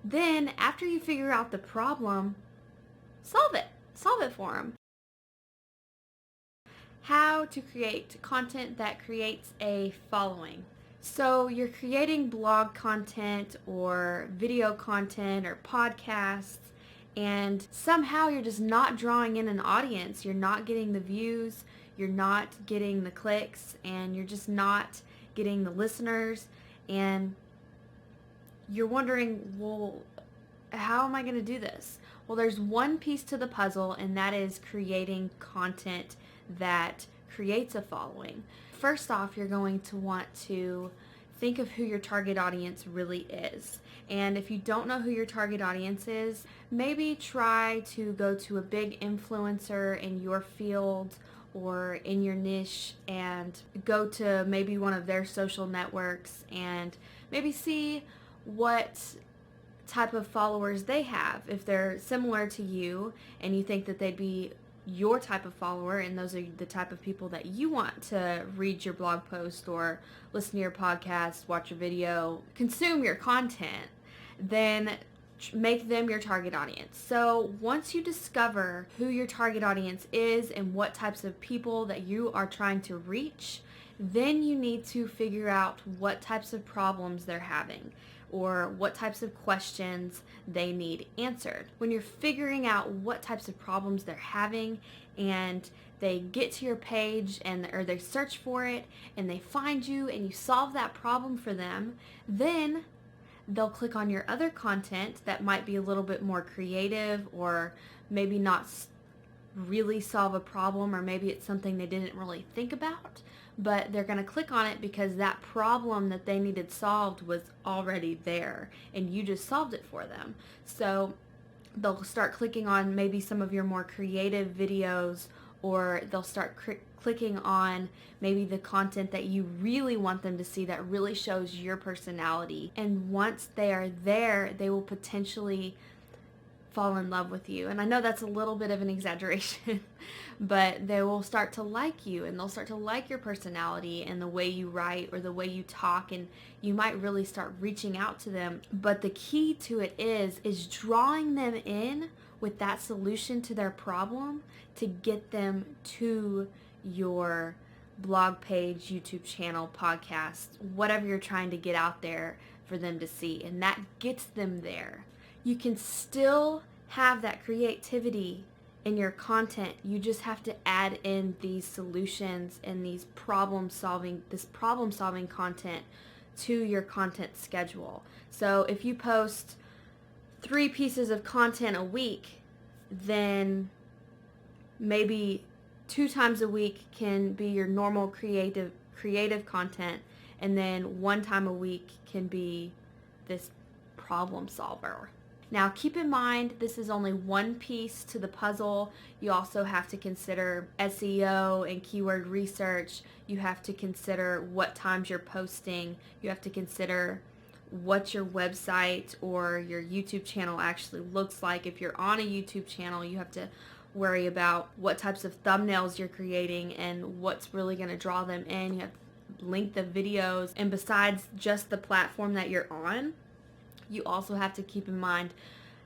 Then after you figure out the problem, solve it. Solve it for them. How to create content that creates a following. So you're creating blog content or video content or podcasts, and somehow you're just not drawing in an audience. You're not getting the views, you're not getting the clicks, and you're just not getting the listeners, and you're wondering, well, how am I going to do this? Well, there's one piece to the puzzle, and that is creating content that creates a following. First off, you're going to want to think of who your target audience really is. And if you don't know who your target audience is, maybe try to go to a big influencer in your field or in your niche and go to maybe one of their social networks and maybe see what type of followers they have. If they're similar to you and you think that they'd be your type of follower and those are the type of people that you want to read your blog post or listen to your podcast, watch your video, consume your content, then make them your target audience. So once you discover who your target audience is and what types of people that you are trying to reach, then you need to figure out what types of problems they're having or what types of questions they need answered. When you're figuring out what types of problems they're having and they get to your page or they search for it and they find you and you solve that problem for them, then they'll click on your other content that might be a little bit more creative or maybe not really solve a problem, or maybe it's something they didn't really think about, but they're going to click on it because that problem that they needed solved was already there and you just solved it for them. So they'll start clicking on maybe some of your more creative videos, or they'll start clicking on maybe the content that you really want them to see that really shows your personality. And once they are there, they will potentially fall in love with you. And I know that's a little bit of an exaggeration, but they will start to like you and they'll start to like your personality and the way you write or the way you talk, and you might really start reaching out to them. But the key to it is drawing them in with that solution to their problem to get them to your blog page, YouTube channel, podcast, whatever you're trying to get out there for them to see, and that gets them there. You can still have that creativity in your content. You just have to add in these solutions and this problem solving content to your content schedule. So if you post 3 pieces of content a week, then maybe 2 times a week can be your normal creative content, and then 1 time a week can be this problem solver. Now keep in mind, this is only one piece to the puzzle. You also have to consider SEO and keyword research. You have to consider what times you're posting. You have to consider what your website or your YouTube channel actually looks like. If you're on a YouTube channel, you have to worry about what types of thumbnails you're creating and what's really going to draw them in. You have length of videos, and besides just the platform that you're on, you also have to keep in mind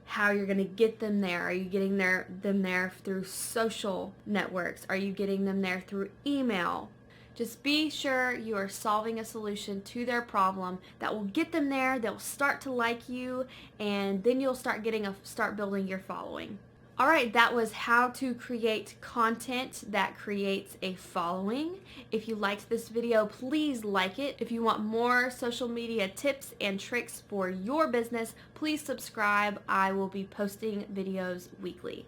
how you're going to get them there. Are you getting them there through social networks? Are you getting them there through email? Just be sure you are solving a solution to their problem that will get them there. They'll start to like you, and then you'll start building your following. All right, that was how to create content that creates a following. If you liked this video, please like it. If you want more social media tips and tricks for your business, please subscribe. I will be posting videos weekly.